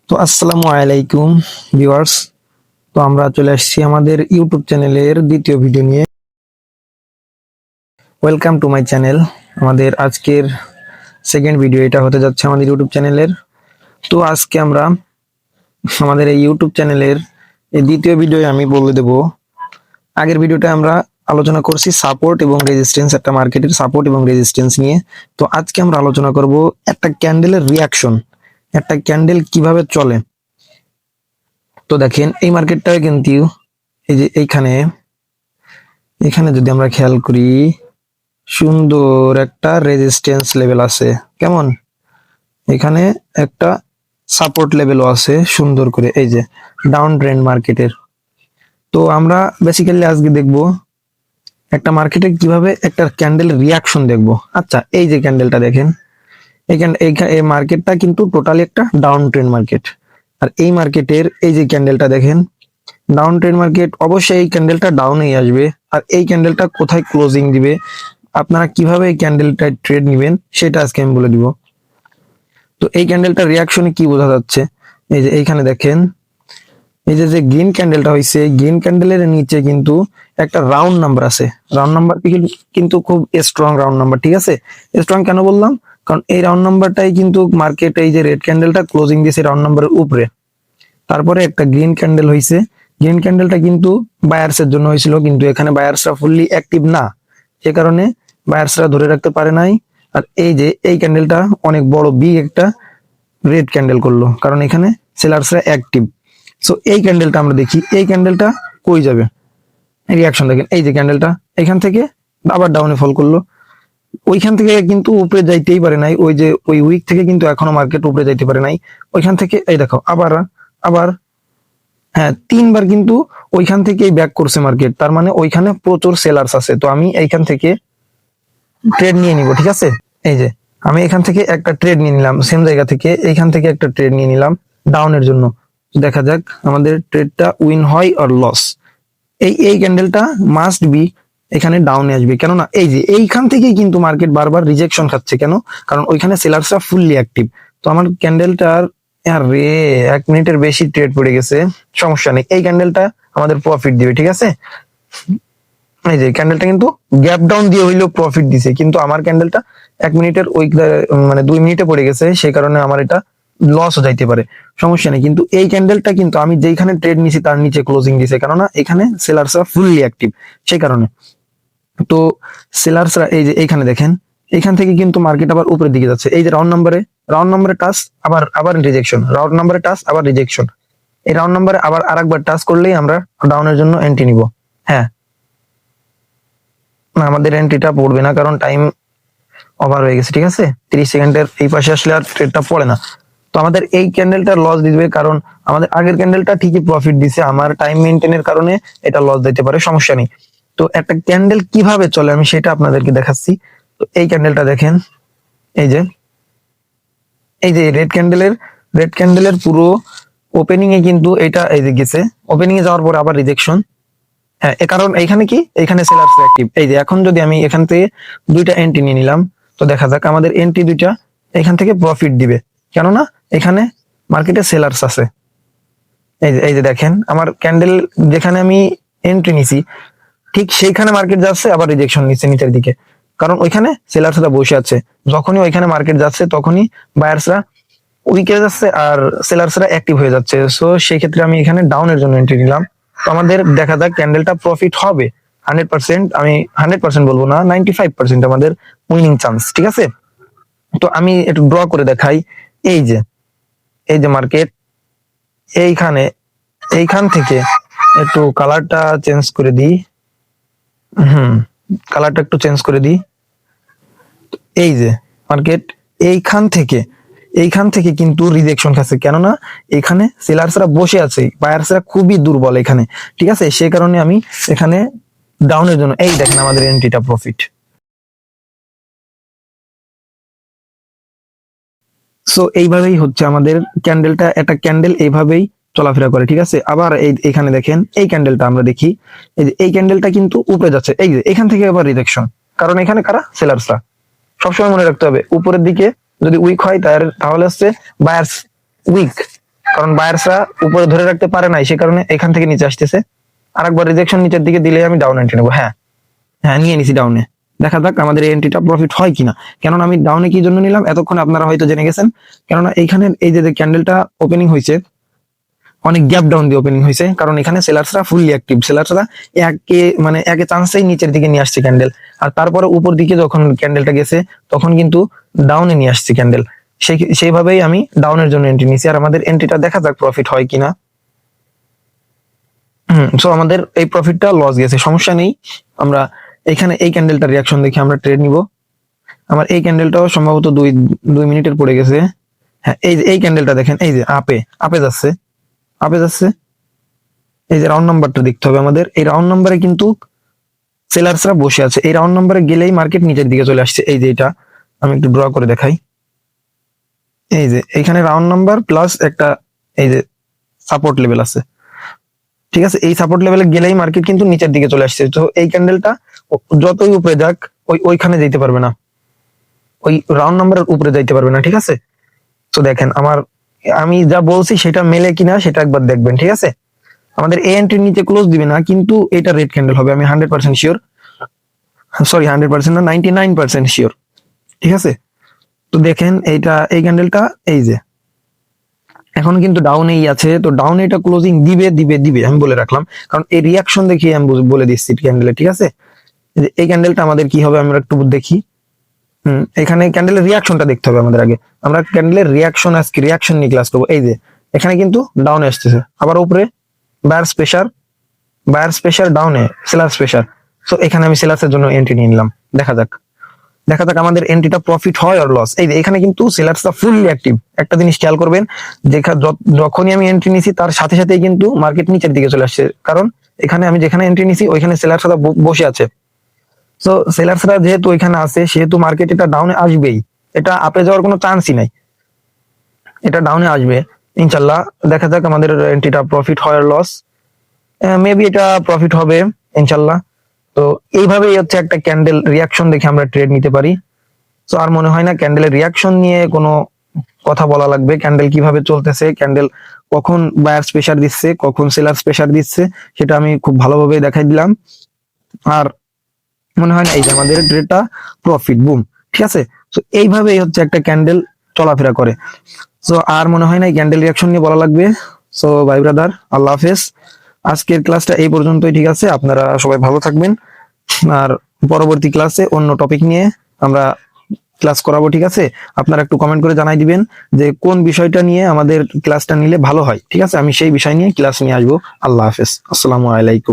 তো আসসালামু আলাইকুম ভিউয়ার্স। তো আমরা চলে আসছি আমাদের ইউটিউব চ্যানেলের দ্বিতীয় ভিডিও নিয়ে। Welcome to my channel. আমাদের আজকের সেকেন্ড ভিডিও এটা হতে যাচ্ছে আমাদের ইউটিউব চ্যানেলের। তো আজকে আমরা আমাদের এই ইউটিউব চ্যানেলের এই দ্বিতীয় ভিডিও আমি বলে দেব। আগের ভিডিওটা আমরা আলোচনা করছি সাপোর্ট এবং রেজিস্ট্যান্স, একটা মার্কেটের সাপোর্ট এবং রেজিস্ট্যান্স নিয়ে। তো আজকে আমরা আলোচনা করব একটা ক্যান্ডেলের রিয়াকশন, একটা ক্যান্ডেল কিভাবে চলে। তো দেখেন এই মার্কেটটা কিন্তু এই যে এইখানে এখানে যদি আমরা খেয়াল করি, সুন্দর একটা রেজিস্ট্যান্স লেভেল আছে। কেমন, এখানে একটা সাপোর্ট লেভেলও আছে সুন্দর করে, এই যে ডাউন ট্রেন্ড মার্কেটের। তো আমরা বেসিক্যালি আজকে দেখব একটা মার্কেটে কিভাবে একটা ক্যান্ডেল রিয়াকশন দেখব। আচ্ছা, এই যে ক্যান্ডেলটা দেখেন, এই মার্কেটটা কিন্তু টোটালি একটা ডাউন ট্রেন্ড মার্কেট। আর এই মার্কেটের এই যে ক্যান্ডেলটা দেখেন, ডাউন ট্রেন্ড মার্কেট, অবশ্যই এই ক্যান্ডেলটা ডাউনেই আসবে। আর এই ক্যান্ডেলটা কোথায় ক্লোজিং দিবে, আপনারা কিভাবে এই ক্যান্ডেলটা ট্রেড নেবেন সেটা আজকে আমি বলে দিব। তো এই ক্যান্ডেলটা রিয়াকশনে কি বোঝা যাচ্ছে, এই যে এইখানে দেখেন, এই যে যে গ্রিন ক্যান্ডেলটা হয়েছে, গ্রিন ক্যান্ডেলের নিচে কিন্তু একটা রাউন্ড নাম্বার আছে। রাউন্ড নাম্বার কিন্তু খুব স্ট্রং রাউন্ড নাম্বার, ঠিক আছে। স্ট্রং কেন বললাম, কারণ এই রাউন্ড নাম্বারটাই কিন্তু মার্কেট, এই যে রেড ক্যান্ডেলটা ক্লোজিং দিয়েছে রাউন্ড নাম্বারের উপরে। তারপরে একটা গ্রিন ক্যান্ডেল হয়েছে, গ্রিন ক্যান্ডেলটা কিন্তু বায়ার্স এর জন্য হয়েছিল, কিন্তু এখানে বায়ার্সরা ফুললি অ্যাক্টিভ না, সে কারণে বায়ার্সরা ধরে রাখতে পারে নাই। আর এই যে এই ক্যান্ডেলটা অনেক বড় বিগ একটা রেড ক্যান্ডেল করলো, কারণ এখানে সেলার্সরা অ্যাক্টিভ। সো এই ক্যান্ডেলটা আমরা দেখি, এই ক্যান্ডেলটা কই যাবে, রিয়াকশন দেখেন। এই যে ক্যান্ডেলটা এখান থেকে আবার ডাউনে ফল করলো, ওইখান থেকে কিন্তু উপরে যাইতেই পারে নাই, ওই যে ওই উইক থেকে কিন্তু এখনো মার্কেট উপরে যাইতে পারে নাই। ওইখান থেকে এই দেখো আবার আবার হ্যাঁ, তিনবার কিন্তু ওইখান থেকেই ব্যাক করছে মার্কেট, তার মানে ওইখানে প্রচুর সেলার্স আছে। তো আমি এইখান থেকে ট্রেড নিয়ে নিব, ঠিক আছে। এই যে আমি এখান থেকে একটা ট্রেড নিয়ে নিলাম, সেম জায়গা থেকে এইখান থেকে একটা ট্রেড নিয়ে নিলাম ডাউনের জন্য। দেখা যাক আমাদের ট্রেডটা উইন হয় আর লস। এই এই ক্যান্ডেলটা মাস্ট বি এখানে ডাউনে আসবে, কেননা এই যে এইখান থেকেই কিন্তু মার্কেট বারবার রিজেকশন খাচ্ছে। কেন, কারণ ওইখানে সেলার্সরা ফুললি অ্যাক্টিভ। তো আমার ক্যান্ডেলটার আরে 1 মিনিটের বেশি ট্রেড পড়ে গেছে, সমস্যা নেই, এই ক্যান্ডেলটা আমাদের প্রফিট দিবে, ঠিক আছে। এই যে ক্যান্ডেলটা কিন্তু গ্যাপ ডাউন দিয়ে হইলেও প্রফিট দিছে, কিন্তু আমার ক্যান্ডেলটা 1 মিনিটের ওই মানে 2 মিনিটে পড়ে গেছে, সেই কারণে আমার এটা লস হয়ে যাইতে পারে, সমস্যা নেই। কিন্তু এই ক্যান্ডেলটা কিন্তু আমি যেইখানে ট্রেড নিছি তার নিচে ক্লোজিং দিছে, কেননা এখানে সেলার্সরা ফুললি অ্যাক্টিভ, সেই কারণে। তো সেলার্সরা এই যে এইখানে দেখেন, এইখান থেকে কিন্তু মার্কেট আবার উপরের দিকে যাচ্ছে। এই যে রাউন্ড নাম্বারে টাচ, আবার আবার রিজেকশন, রাউন্ড নাম্বারে টাচ, আবার রিজেকশন। এই রাউন্ড নাম্বারে আবার আরেকবার টাচ করলেই আমরা ডাউনের জন্য এন্ট্রি নিব। হ্যাঁ, না আমাদের এন্ট্রিটা পড়বে না, কারণ টাইম ওভার হয়ে গেছে, ঠিক আছে। 30 সেকেন্ডের এই পাশে আসলে আর ট্রেডটা পড়ে না। তো আমাদের এই ক্যান্ডেলটা লস দিবে, কারণ আমাদের আগের ক্যান্ডেলটা ঠিকই প্রফিট দিছে, আমার টাইম মেনটেনের কারণে এটা লস দিতে পারে, সমস্যা নেই। তো একটা ক্যান্ডেল কিভাবে চলে আমি সেটা আপনাদেরকে দেখাচ্ছি। তো এই ক্যান্ডেলটা দেখেন, এই যে এই যে রেড ক্যান্ডেলের পুরো ওপেনিং এ কিন্তু এটা এই যে গেছে, ওপেনিং এ যাওয়ার পরে আবার রিজেকশন। হ্যাঁ, এ কারণ এইখানে কি, এইখানে সেলার্স অ্যাক্টিভ। এই যে এখন যদি আমি এখান থেকে দুইটা এন্ট্রি নিয়ে নিলাম, তো দেখা যাক আমাদের এন্ট্রি দুইটা এখান থেকে প্রফিট দিবে, কেননা এখানে মার্কেটে সেলার্স আছে। এই যে দেখেন আমার ক্যান্ডেল যেখানে আমি এন্ট্রি নিছি, ঠিক সেইখানে মার্কেট যাচ্ছে, আবার রিজেকশন নিচ্ছে নিচের দিকে, কারণ ওইখানে সেলার্সরা বসে আছে। যখনই ওইখানে মার্কেট যাচ্ছে তখনই বায়ার্সরা উইকে যাচ্ছে আর সেলার্সরা অ্যাক্টিভ হয়ে যাচ্ছে। সো সেই ক্ষেত্রে আমি এখানে ডাউনের জন্য এন্ট্রি নিলাম। তো আমাদের দেখা যাক ক্যান্ডেলটা প্রফিট হবে 100%, আমি 100% বলবো না, 95% আমাদের উইনিং চান্স, ঠিক আছে। তো আমি একটু ড্র করে দেখাই। এই যে মার্কেট এইখান থেকে একটু কালারটা চেঞ্জ করে দিই, কালারটা একটু চেঞ্জ করে দিই। এই যে মার্কেট এইখান থেকে কিন্তু রিজেকশন খাচ্ছে, কেননা এখানে সেলার্সরা বসে আছে, বায়ার্সরা খুবই দুর্বল এখানে, ঠিক আছে। সেই কারণে আমি এখানে ডাউনের জন্য, এই দেখেন আমাদের এন্ট্রিটা প্রফিট। সো এইভাবেই হচ্ছে আমাদের ক্যান্ডেলটা, একটা ক্যান্ডেল এইভাবেই চলাফেরা করে, ঠিক আছে। আবার এখানে দেখেন এই ক্যান্ডেলটা আমরা দেখি, এই যে এই ক্যান্ডেলটা কিন্তু উপরে যাচ্ছে, এই যে এখান থেকে আবার রিজেকশন, কারণ এখানে কারা, সেলার্সরা। সবসময় মনে রাখতে হবে উপরের দিকে যদি উইক হয় তাহলে হচ্ছে বায়ার্স উইক, কারণ বায়ার্সরা উপরে ধরে রাখতে পারে নাই, সে কারণে এখান থেকে নিচে আসতেছে। আরেকবার রিজেকশন নিচের দিকে দিলে আমি ডাউন এন্ট্রি নেবো। হ্যাঁ হ্যাঁ, নিয়ে নিছি ডাউনে। দেখা যাক আমাদের এই এন্ট্রিটা প্রফিট হয় কিনা। কেননা আমি ডাউনে কি জন্য নিলাম এতক্ষণ আপনারা হয়তো জেনে গেছেন। কেননা এইখানে এই যে ক্যান্ডেলটা ওপেনিং হয়েছে, অনেক গ্যাপ ডাউন দিয়ে ওপেনিং হয়েছে, কারণ এখানে সেলার্সরা ফুললি অ্যাক্টিভ। সেলার্সরা একে চান্সেই নিচের দিকে নিয়ে আসছে ক্যান্ডেল, আর তারপরে উপর দিকে যখন ক্যান্ডেলটা গেছে তখন কিন্তু ডাউনে নিয়ে আসছে ক্যান্ডেল। সেইভাবেই আমি ডাউনের জন্য এন্ট্রি নিয়েছি। আর আমাদের এন্ট্রিটা দেখা যাক প্রফিট হয় কিনা। সো আমাদের এই প্রফিটটা লস গেছে, সমস্যা নেই। আমরা এখানে এই ক্যান্ডেলটা রিয়াকশন দেখে আমরা ট্রেড নিব। আমার এই ক্যান্ডেলটাও সম্ভবত 2 মিনিটের পড়ে গেছে। হ্যাঁ, এই ক্যান্ডেলটা দেখেন, এই যে আপে যাচ্ছে, আপে যাচ্ছে। এই যে রাউন্ড নাম্বারটা দেখতে হবে আমাদের। এই রাউন্ড নাম্বারে কিন্তু সেলার্সরা বসে আছে। এই রাউন্ড নাম্বারে গেলেই মার্কেট নিচের দিকে চলে আসছে। এই যে এটা আমি একটু ড্র করে দেখাই। এই যে এখানে রাউন্ড নাম্বার প্লাস একটা এই যে সাপোর্ট লেভেল আছে, ঠিক আছে। এই সাপোর্ট লেভেলে গেলেই মার্কেট কিন্তু নিচের দিকে চলে আসছে। তো এই ক্যান্ডেলটা যতই উপরে যাক ওইখানে যেতে পারবে না, ওই রাউন্ড নাম্বারের উপরে যাইতে পারবে না, ঠিক আছে। তো দেখেন আমি যা বলছি সেটা মেলে কিনা সেটা একবার দেখবেন, ঠিক আছে। আমাদের এই এন্ট্রির নিচে ক্লোজ দিবে না, কিন্তু এটা রেড ক্যান্ডেল হবে, আমি 100% শিওর। সরি 100% না, 99% শিওর, ঠিক আছে। তো দেখেন এই ক্যান্ডেলটা এই যে এখন কিন্তু ডাউনেই আছে। তো ডাউনে এটা ক্লোজিং দিবে দিবে দিবে আমি বলে রাখলাম, কারণ এই রিয়াকশন দেখিয়ে আমি বলে দিচ্ছি ক্যান্ডেলে, ঠিক আছে। এই ক্যান্ডেলটা আমাদের কি হবে আমরা একটু দেখি। এখানে ক্যান্ডেলের রিয়াকশনটা দেখতে হবে আমাদের আগে। আমরা ক্যান্ডেলের আজকে রিয়াকশন নিয়ে ক্লাস করবো। এই যে এখানে কিন্তু ডাউনে আসতেছে, আবার উপরে বায়ার্স প্রেসার ডাউনে সেলার্স প্রেসার। সো এখানে আমি সেলার্সের জন্য এন্ট্রি নিয়ে নিলাম। দেখা যাক আমাদের এন্ট্রিটা প্রফিট হয় আর লস। এই যে এখানে কিন্তু সেলার্সরা ফুললি অ্যাক্টিভ। একটা জিনিস খেয়াল করবেন, যখনই আমি এন্ট্রি নিছি তার সাথে সাথেই কিন্তু মার্কেট নিচের দিকে চলে আসছে, কারণ এখানে আমি যেখানে এন্ট্রি নিছি ওইখানে সেলার্সরা বসে আছে। তো সেলার্সরা যেহেতু ওইখানে আছে সেহেতু মার্কেট এটা ডাউনে আসবেই, এটা আপে যাওয়ার কোনো চান্সই নাই, এটা ডাউনে আসবে ইনশাল্লাহ। দেখা যাক আমাদের এন্ট্রিটা প্রফিট হয় আর লস। মেবি এটা প্রফিট হবে ইনশাল্লাহ। তো এইভাবেই হচ্ছে একটা ক্যান্ডেল রিয়াকশন দেখে আমরা ট্রেড নিতে পারি। তো আর মনে হয় না ক্যান্ডেলের রিয়াকশন নিয়ে কোনো কথা বলা লাগবে। ক্যান্ডেল কিভাবে চলতেছে, ক্যান্ডেল কখন বায়ার্স প্রেসার দিচ্ছে, কখন সেলার্স প্রেসার দিচ্ছে, সেটা আমি খুব ভালোভাবে দেখাই দিলাম। আর মনে হয় না এই যে আমাদের ট্রেডটা প্রফিট, বুম, ঠিক আছে। তো এইভাবেই হচ্ছে একটা ক্যান্ডেল চলাফেরা করে। সো আর মনে হয় না এই ক্যান্ডেল রিয়াকশন নিয়ে বলা লাগবে। সো ভাই ব্রাদার, আল্লাহ হাফেজ। আজকের ক্লাসটা এই পর্যন্তই, ঠিক আছে। আপনারা সবাই ভালো থাকবেন, আর পরবর্তী ক্লাসে অন্য টপিক নিয়ে আমরা ক্লাস করাবো, ঠিক আছে। আপনারা একটু কমেন্ট করে জানাই দিবেন যে কোন বিষয়টা নিয়ে আমাদের ক্লাসটা নিলে ভালো হয়, ঠিক আছে। আমি সেই বিষয় নিয়ে ক্লাস নিয়ে আসবো। আল্লাহ হাফেজ, আসসালামু আলাইকুম।